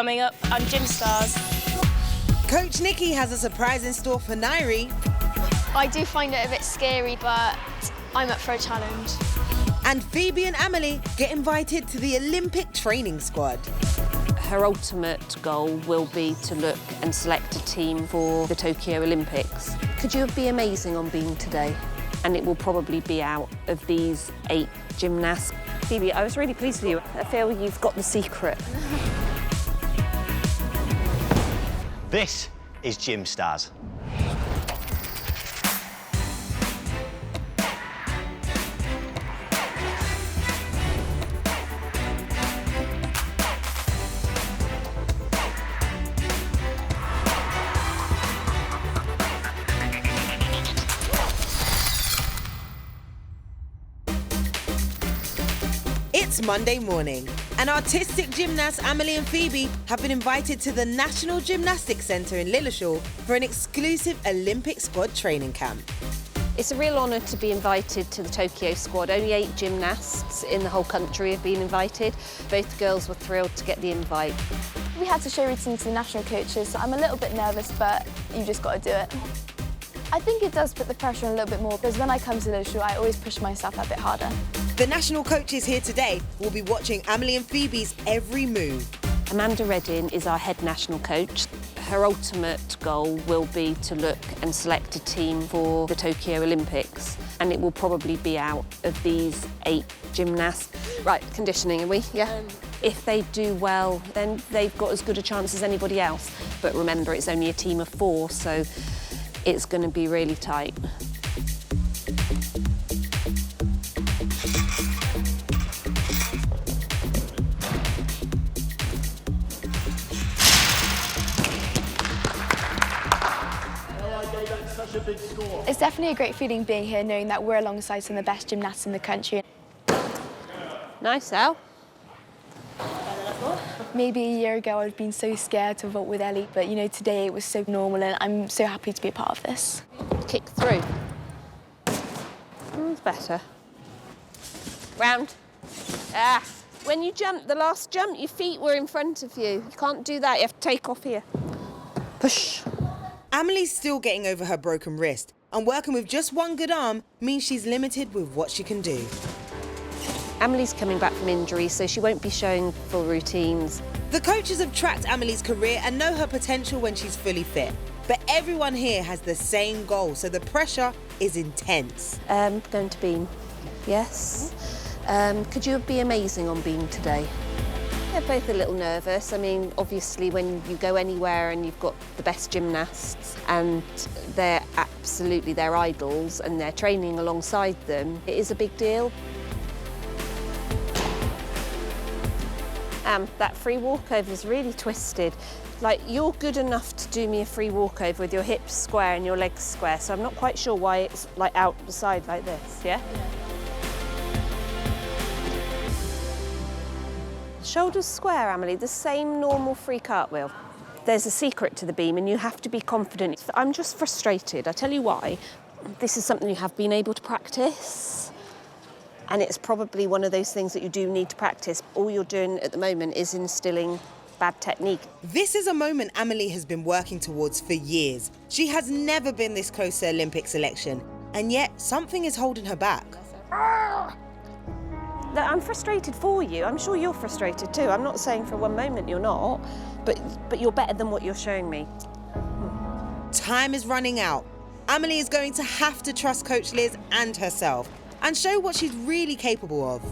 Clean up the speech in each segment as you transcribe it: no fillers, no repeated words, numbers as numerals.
coming up on Gym Stars. Coach Nikki has a surprise in store for Nyree. I do find it a bit scary, but I'm up for a challenge. And Phoebe and Amelie get invited to the Olympic training squad. Her ultimate goal will be to look and select a team for the Tokyo Olympics. Could you be amazing on beam today? And it will probably be out of these 8 gymnasts. Phoebe, I was really pleased with you. I feel you've got the secret. This is Gym Stars. It's Monday morning, and artistic gymnasts Amelie and Phoebe have been invited to the National Gymnastics Centre in Lilleshall for an exclusive Olympic squad training camp. It's a real honour to be invited to the Tokyo squad. Only 8 gymnasts in the whole country have been invited. Both girls were thrilled to get the invite. We had to show routine to the national coaches, so I'm a little bit nervous, but you just got to do it. I think it does put the pressure on a little bit more, because when I come to Lilleshall, I always push myself a bit harder. The national coaches here today will be watching Amelie and Phoebe's every move. Amanda Redding is our head national coach. Her ultimate goal will be to look and select a team for the Tokyo Olympics, and it will probably be out of these 8 gymnasts. Right, conditioning, are we? Yeah? If they do well, then they've got as good a chance as anybody else. But remember, it's only a team of 4, so it's going to be really tight. It's definitely a great feeling being here, knowing that we're alongside some of the best gymnasts in the country. Nice, Al. Maybe a year ago I'd been so scared to vault with Ellie, but you know, today it was so normal and I'm so happy to be a part of this. Kick through. It's better. Round. Ah. When you jumped, the last jump, your feet were in front of you. You can't do that, you have to take off here. Push. Amelie's still getting over her broken wrist, and working with just one good arm means she's limited with what she can do. Amelie's coming back from injury, so she won't be showing full routines. The coaches have tracked Amelie's career and know her potential when she's fully fit. But everyone here has the same goal, so the pressure is intense. Going to beam. Yes. Could you be amazing on beam today? They're both a little nervous. I mean, obviously, when you go anywhere and you've got the best gymnasts and they're absolutely their idols and they're training alongside them, it is a big deal. That free walkover is really twisted. Like, you're good enough to do me a free walkover with your hips square and your legs square, so I'm not quite sure why it's like out the side like this, yeah? Shoulders square, Amelie, the same normal free cartwheel. There's a secret to the beam and you have to be confident. I'm just frustrated, I tell you why. This is something you have been able to practice, and it's probably one of those things that you do need to practice. All you're doing at the moment is instilling bad technique. This is a moment Amelie has been working towards for years. She has never been this close to Olympic selection, and yet something is holding her back. I'm frustrated for you. I'm sure you're frustrated too. I'm not saying for one moment you're not, but you're better than what you're showing me. Time is running out. Amelie is going to have to trust Coach Liz and herself and show what she's really capable of.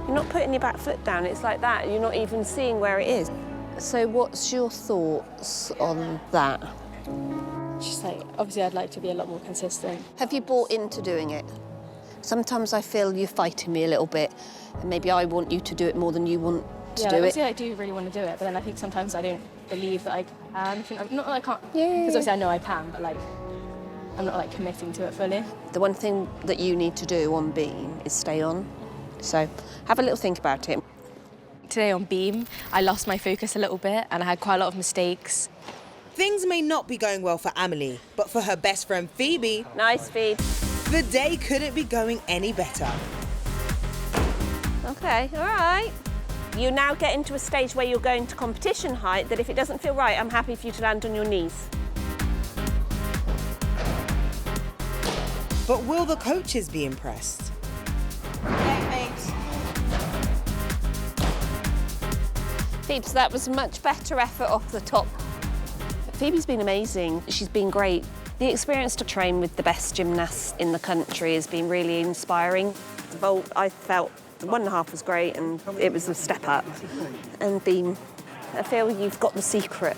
You're not putting your back foot down, it's like that. You're not even seeing where it is. So what's your thoughts on that? Just like, obviously I'd like to be a lot more consistent. Have you bought into doing it? Sometimes I feel you're fighting me a little bit, and maybe I want you to do it more than you want to do it. Obviously I do really want to do it, but then I think sometimes I don't believe that I can. Not that I can't, Yeah. because obviously I know I can, but like, I'm not like committing to it fully. The one thing that you need to do on beam is stay on. So have a little think about it. Today on beam, I lost my focus a little bit and I had quite a lot of mistakes. Things may not be going well for Amelie, but for her best friend Phoebe, Nice, Phoebe. the day couldn't be going any better. Okay, all right. You now get into a stage where you're going to competition height that if it doesn't feel right, I'm happy for you to land on your knees. But will the coaches be impressed? Phoebe, that was a much better effort off the top. Phoebe's been amazing. She's been great. The experience to train with the best gymnasts in the country has been really inspiring. The vault, I felt the 1.5 was great and it was a step up. And Beam, I feel you've got the secret.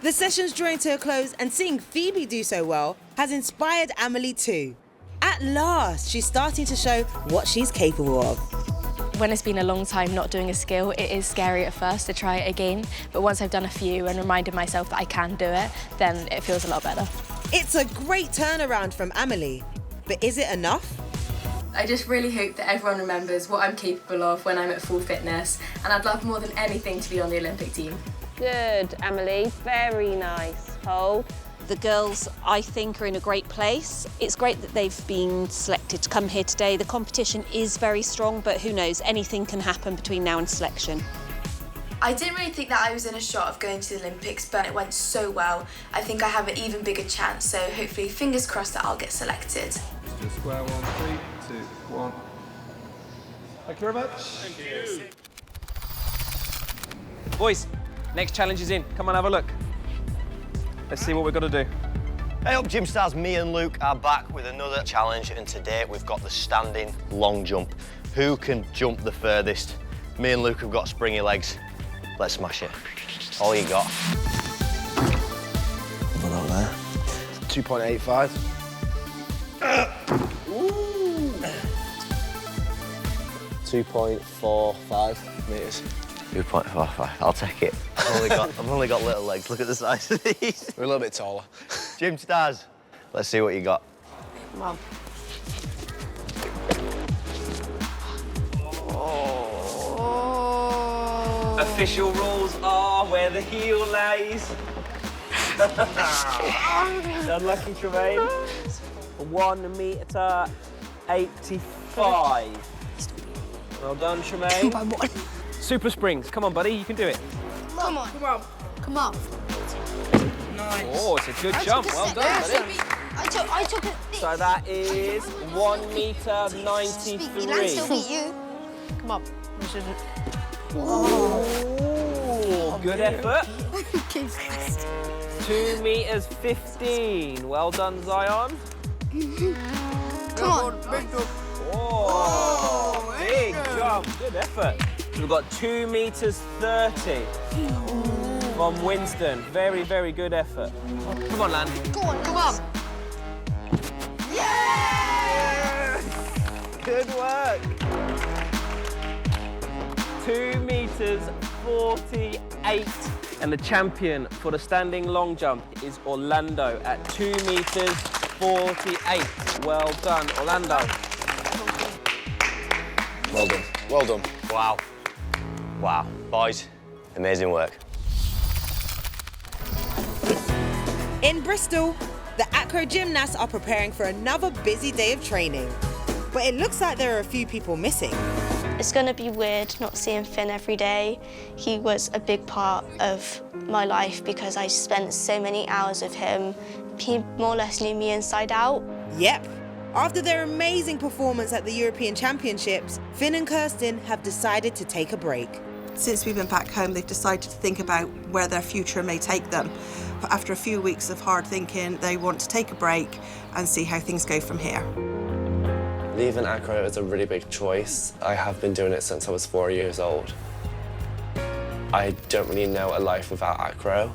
The session's drawing to a close and seeing Phoebe do so well has inspired Amelie too. At last, she's starting to show what she's capable of. When it's been a long time not doing a skill, it is scary at first to try it again. But once I've done a few and reminded myself that I can do it, then it feels a lot better. It's a great turnaround from Amelie, but is it enough? I just really hope that everyone remembers what I'm capable of when I'm at full fitness, and I'd love more than anything to be on the Olympic team. Good, Amelie. Very nice. Hold. The girls, I think, are in a great place. It's great that they've been selected to come here today. The competition is very strong, but who knows, anything can happen between now and selection. I didn't really think that I was in a shot of going to the Olympics, but it went so well. I think I have an even bigger chance, so hopefully, fingers crossed that I'll get selected. Just square one, 3, 2, 1. Thank you very much. Thank you. Boys, next challenge is in. Come on, have a look. Let's see what we've got to do. Hey up, Gym Stars. Me and Luke are back with another challenge, and today we've got the standing long jump. Who can jump the furthest? Me and Luke have got springy legs. Let's smash it. All you got. What up there? 2.85. 2.45 metres. 2.45. I'll take it. I've only got little legs. Look at the size of these. We're a little bit taller. Gym Stars, let's see what you got. Come on. Official rules are where the heel lays. Unlucky, Tremaine. 1 metre 85. Well done, Tremaine. Super springs. Come on, buddy, you can do it. Come on. Come on. Nice. Oh, it's a good jump. Well done, buddy. I took it. So that is 1 metre 93. you. Come on. Oh, good effort. 2 metres 15. Well done, Zion. Come on. Oh, big jump. Good effort. We've got 2 metres 30 from Winston. Very, very good effort. Come on, Lan. Go on. Come on. Yes! Good work. 2 metres 48. And the champion for the standing long jump is Orlando at 2 metres 48. Well done, Orlando. Well done. Well done. Wow. Wow. Boys, amazing work. In Bristol, the acro gymnasts are preparing for another busy day of training. But it looks like there are a few people missing. It's going to be weird not seeing Finn every day. He was a big part of my life because I spent so many hours with him. He more or less knew me inside out. Yep. After their amazing performance at the European Championships, Finn and Kirsten have decided to take a break. Since we've been back home, they've decided to think about where their future may take them. But after a few weeks of hard thinking, they want to take a break and see how things go from here. Leaving acro is a really big choice. I have been doing it since I was 4 years old. I don't really know a life without acro.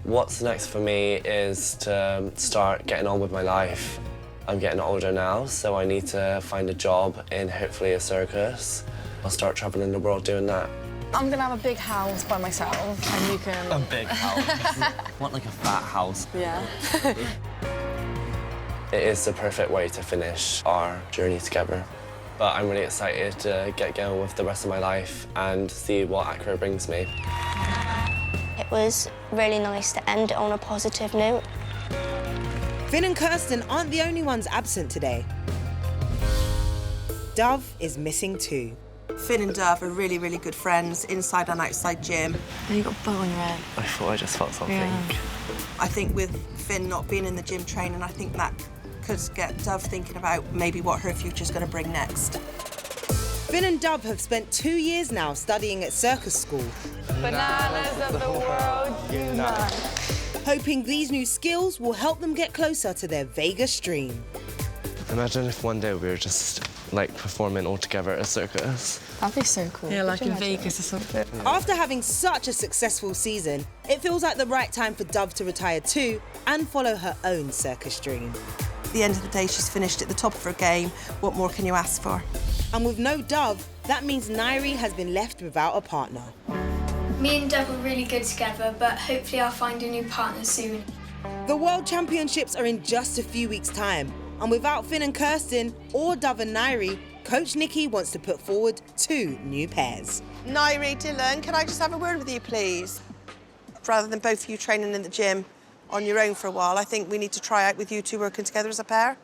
What's next for me is to start getting on with my life. I'm getting older now, so I need to find a job in hopefully a circus. I'll start traveling the world doing that. I'm gonna have a big house by myself, and you can... A big house? Want like a fat house? Yeah. It is the perfect way to finish our journey together. But I'm really excited to get going with the rest of my life and see what acro brings me. It was really nice to end it on a positive note. Finn and Kirsten aren't the only ones absent today. Dove is missing too. Finn and Dove are really, really good friends, inside and outside gym. You got a bow on your head. I thought I just felt something. Yeah. I think with Finn not being in the gym training, I think that could get Dove thinking about maybe what her future's going to bring next. Finn and Dove have spent 2 years now studying at circus school. Bananas of the world unite. Hoping these new skills will help them get closer to their Vegas dream. Imagine if one day we were just like performing all together at a circus. That'd be so cool. Yeah, like in Vegas or something. After having such a successful season, it feels like the right time for Dove to retire too and follow her own circus dream. At the end of the day, she's finished at the top of her game. What more can you ask for? And with no Dove, that means Nyree has been left without a partner. Me and Dove are really good together, but hopefully I'll find a new partner soon. The World Championships are in just a few weeks' time, and without Finn and Kirsten or Dove and Nyree, Coach Nikki wants to put forward 2 new pairs. Nyree, Dylan, can I just have a word with you, please? Rather than both of you training in the gym on your own for a while, I think we need to try out with you two working together as a pair.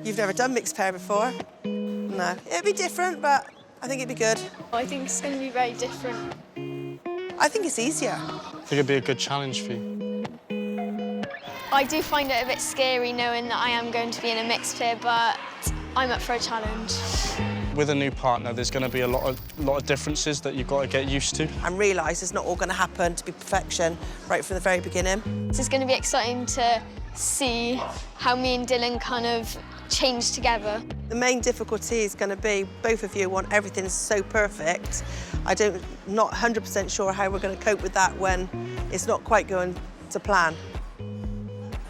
You've never done mixed pair before. No, it'd be different, but I think it'd be good. I think it's going to be very different. I think it's easier. I think it'd be a good challenge for you. I do find it a bit scary knowing that I am going to be in a mixed pair, but I'm up for a challenge. With a new partner, there's going to be a lot of differences that you've got to get used to. And realise it's not all going to happen to be perfection right from the very beginning. It's going to be exciting to see how me and Dylan kind of change together. The main difficulty is going to be both of you want everything so perfect. Not 100% sure how we're going to cope with that when it's not quite going to plan.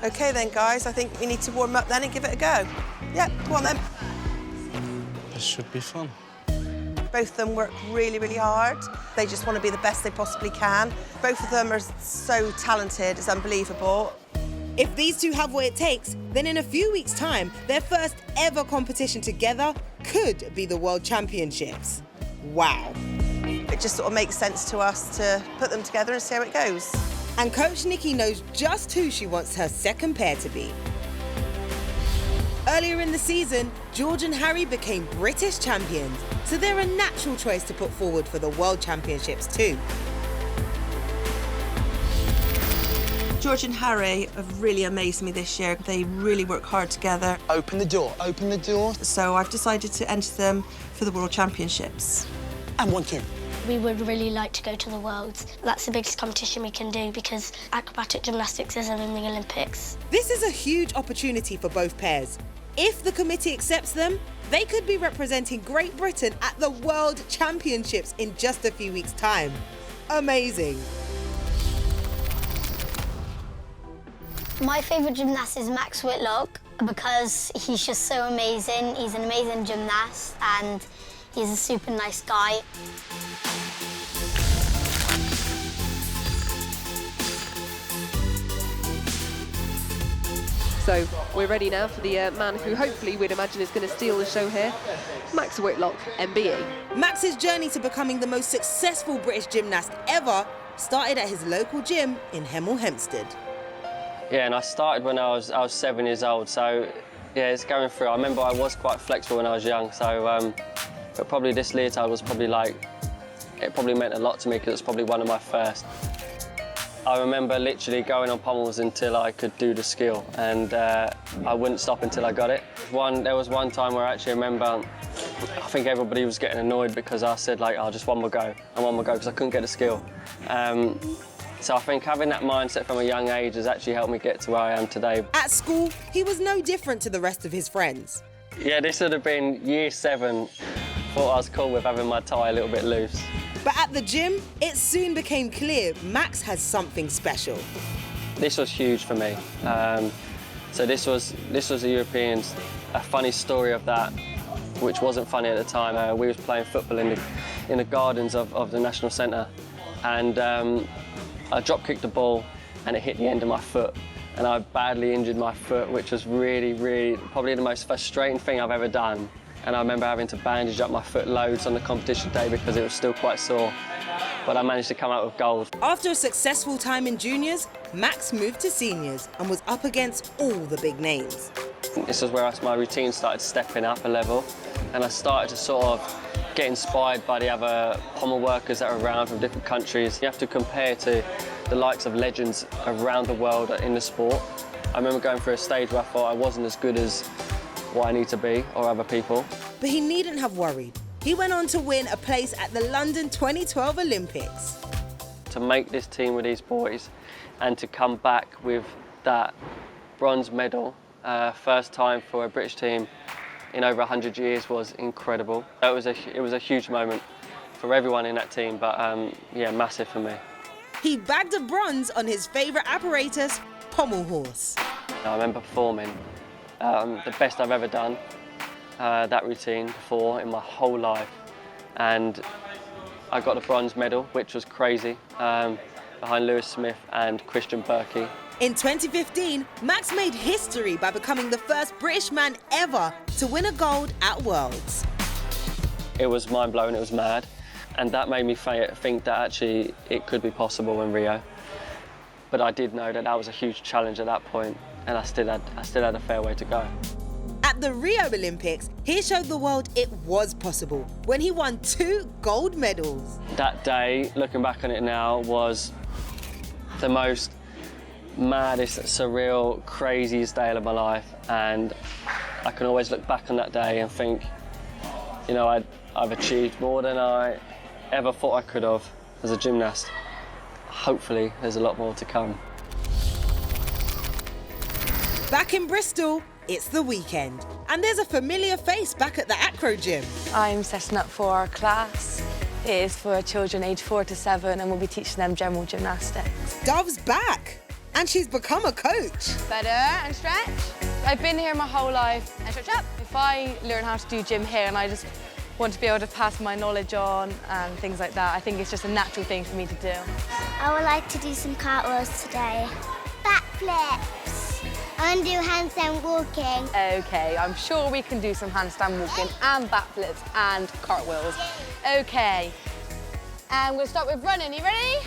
OK then, guys, I think we need to warm up then and give it a go. Yeah, go on then. This should be fun. Both of them work really, really hard. They just want to be the best they possibly can. Both of them are so talented, it's unbelievable. If these two have what it takes, then in a few weeks' time, their first ever competition together could be the World Championships. Wow. It just sort of makes sense to us to put them together and see how it goes. And Coach Nikki knows just who she wants her second pair to be. Earlier in the season, George and Harry became British champions, so they're a natural choice to put forward for the World Championships too. George and Harry have really amazed me this year. They really work hard together. Open the door, open the door. So I've decided to enter them for the World Championships. And 1, 2. We would really like to go to the Worlds. That's the biggest competition we can do because acrobatic gymnastics isn't in the Olympics. This is a huge opportunity for both pairs. If the committee accepts them, they could be representing Great Britain at the World Championships in just a few weeks' time. Amazing. My favourite gymnast is Max Whitlock because he's just so amazing. He's an amazing gymnast and he's a super nice guy. So we're ready now for the man who hopefully we'd imagine is going to steal the show here, Max Whitlock, MBE. Max's journey to becoming the most successful British gymnast ever started at his local gym in Hemel Hempstead. Yeah, and I started when I was 7 years old, so yeah, it's going through. I remember I was quite flexible when I was young, so but probably this leotard was probably like, it probably meant a lot to me because it's probably one of my first. I remember literally going on pommels until I could do the skill, and I wouldn't stop until I got it. There was one time where I actually remember, I think everybody was getting annoyed because I said like, oh, just one more go, and one more go, because I couldn't get the skill. So I think having that mindset from a young age has actually helped me get to where I am today. At school, he was no different to the rest of his friends. Yeah, this would have been year 7. Thought I was cool with having my tie a little bit loose. But at the gym, it soon became clear Max has something special. This was huge for me. So this was the Europeans. A funny story of that, which wasn't funny at the time. We was playing football in the gardens of the National Centre, and I drop kicked the ball and it hit the end of my foot, and I badly injured my foot, which was really, really probably the most frustrating thing I've ever done. And I remember having to bandage up my foot loads on the competition day because it was still quite sore. But I managed to come out with gold. After a successful time in juniors, Max moved to seniors and was up against all the big names. This was where my routine started stepping up a level, and I started to sort of get inspired by the other pommel workers that are around from different countries. You have to compare to the likes of legends around the world in the sport. I remember going through a stage where I thought I wasn't as good as what I need to be or other people. But he needn't have worried. He went on to win a place at the London 2012 Olympics. To make this team with these boys and to come back with that bronze medal, first time for a British team in over 100 years, was incredible. It was a huge moment for everyone in that team, but yeah, massive for me. He bagged a bronze on his favourite apparatus, pommel horse. I remember performing the best I've ever done that routine before in my whole life, and I got the bronze medal, which was crazy, behind Lewis Smith and Christian Berkey. In 2015, Max made history by becoming the first British man ever to win a gold at Worlds. It was mind-blowing, it was mad, and that made me think that actually it could be possible in Rio. But I did know that that was a huge challenge at that point, and I still had a fair way to go. At the Rio Olympics, he showed the world it was possible when he won 2 gold medals. That day, looking back on it now, was the most maddest, surreal, craziest day of my life, and I can always look back on that day and think, you know, I've achieved more than I ever thought I could have as a gymnast. Hopefully, there's a lot more to come. Back in Bristol, it's the weekend, and there's a familiar face back at the acro gym. I'm setting up for our class. It is for children aged 4 to 7, and we'll be teaching them general gymnastics. Dov's back, and she's become a coach. Better, and stretch. I've been here my whole life, and stretch up. If I learn how to do gym here and I just want to be able to pass my knowledge on and things like that, I think it's just a natural thing for me to do. I would like to do some cartwheels today. Backflips. I want to do handstand walking. OK, I'm sure we can do some handstand walking and backflips and cartwheels. OK. And we'll start with running. You ready?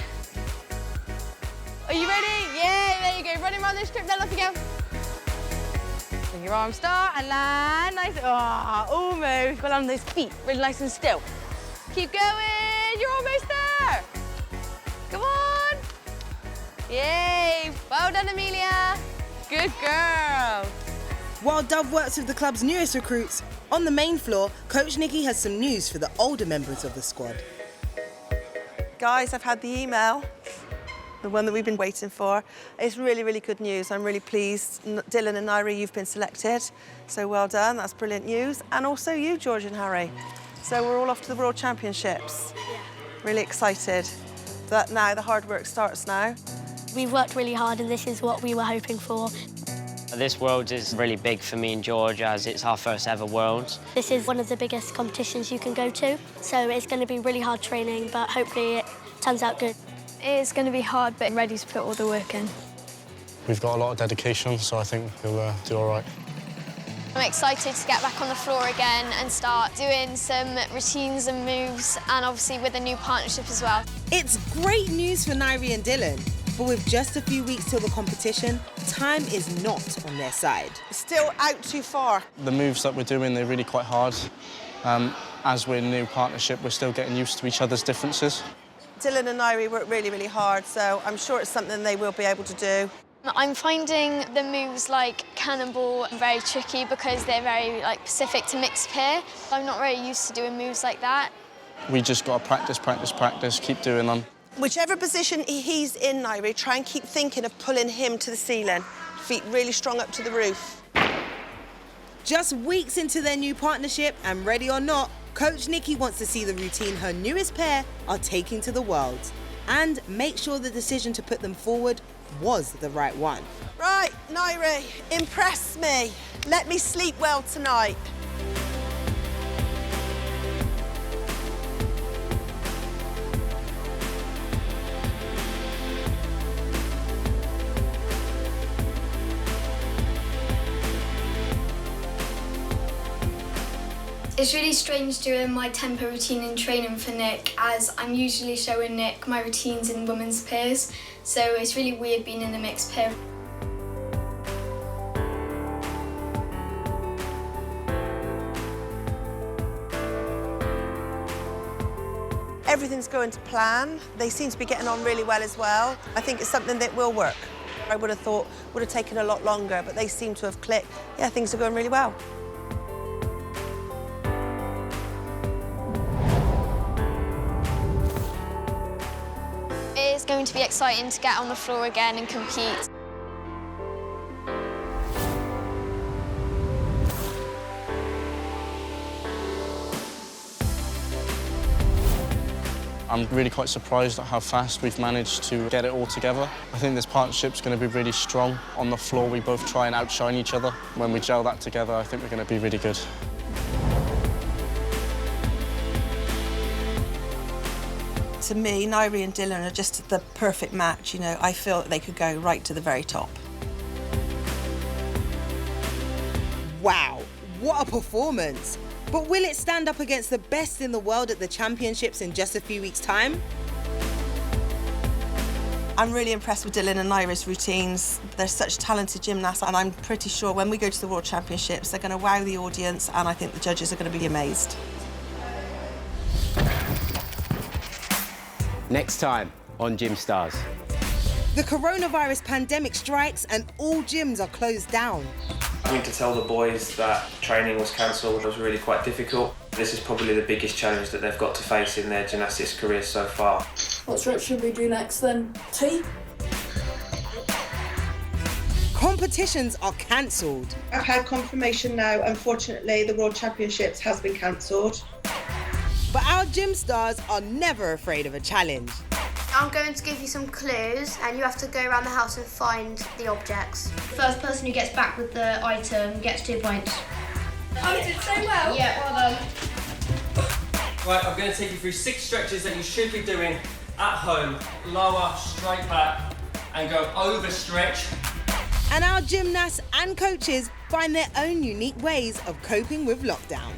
Are you ready? Yeah, there you go. Running around this strip, then off you go. Bring your arms, start and land. Nice. Oh, almost. Well, on those feet, really nice and still. Keep going. You're almost there. Come on. Yay. Well done, Amelia. Good girl. While Dove works with the club's newest recruits, on the main floor, Coach Nikki has some news for the older members of the squad. Guys, I've had the email, the one that we've been waiting for. It's really, really good news. I'm really pleased. Dylan and Nyree, you've been selected, so well done. That's brilliant news. And also you, George and Harry. So we're all off to the World Championships. Yeah. Really excited. That now the hard work starts now. We've worked really hard and this is what we were hoping for. This Worlds is really big for me and George as it's our first ever Worlds. This is one of the biggest competitions you can go to, so it's going to be really hard training, but hopefully it turns out good. It's going to be hard, but I'm ready to put all the work in. We've got a lot of dedication, so I think we'll do all right. I'm excited to get back on the floor again and start doing some routines and moves, and obviously with a new partnership as well. It's great news for Nyree and Dylan. But with just a few weeks till the competition, time is not on their side. Still out too far. The moves that we're doing, they're really quite hard. As we're in a new partnership, we're still getting used to each other's differences. Dylan and Nyree work really, really hard, so I'm sure it's something they will be able to do. I'm finding the moves like cannonball very tricky because they're very specific to mixed pair. I'm not very used to doing moves like that. We just got to practice, practice, practice, keep doing them. Whichever position he's in, Nyree, try and keep thinking of pulling him to the ceiling. Feet really strong up to the roof. Just weeks into their new partnership, and ready or not, Coach Nikki wants to see the routine her newest pair are taking to the world and make sure the decision to put them forward was the right one. Right, Nyree, impress me. Let me sleep well tonight. It's really strange doing my tempo routine in training for Nick, as I'm usually showing Nick my routines in women's pairs, so it's really weird being in a mixed pair. Everything's going to plan. They seem to be getting on really well as well. I think it's something that will work. I would have thought would have taken a lot longer, but they seem to have clicked. Yeah, things are going really well. It's going to be exciting to get on the floor again and compete. I'm really quite surprised at how fast we've managed to get it all together. I think this partnership's going to be really strong. On the floor, we both try and outshine each other. When we gel that together, I think we're going to be really good. To me, Nyree and Dylan are just the perfect match. You know, I feel that they could go right to the very top. Wow, what a performance! But will it stand up against the best in the world at the championships in just a few weeks' time? I'm really impressed with Dylan and Nyree's routines. They're such talented gymnasts, and I'm pretty sure when we go to the World Championships, they're going to wow the audience, and I think the judges are going to be amazed. Next time on Gym Stars. The coronavirus pandemic strikes and all gyms are closed down. Having to tell the boys that training was cancelled was really quite difficult. This is probably the biggest challenge that they've got to face in their gymnastics careers so far. What stretch should we do next then? T? Competitions are cancelled. I've had confirmation now, unfortunately, the World Championships has been cancelled. But our gym stars are never afraid of a challenge. I'm going to give you some clues and you have to go around the house and find the objects. First person who gets back with the item gets 2 points. Oh, you did so well. Yeah, well done. Right, I'm going to take you through 6 stretches that you should be doing at home. Lower, straight back, and go over stretch. And our gymnasts and coaches find their own unique ways of coping with lockdown.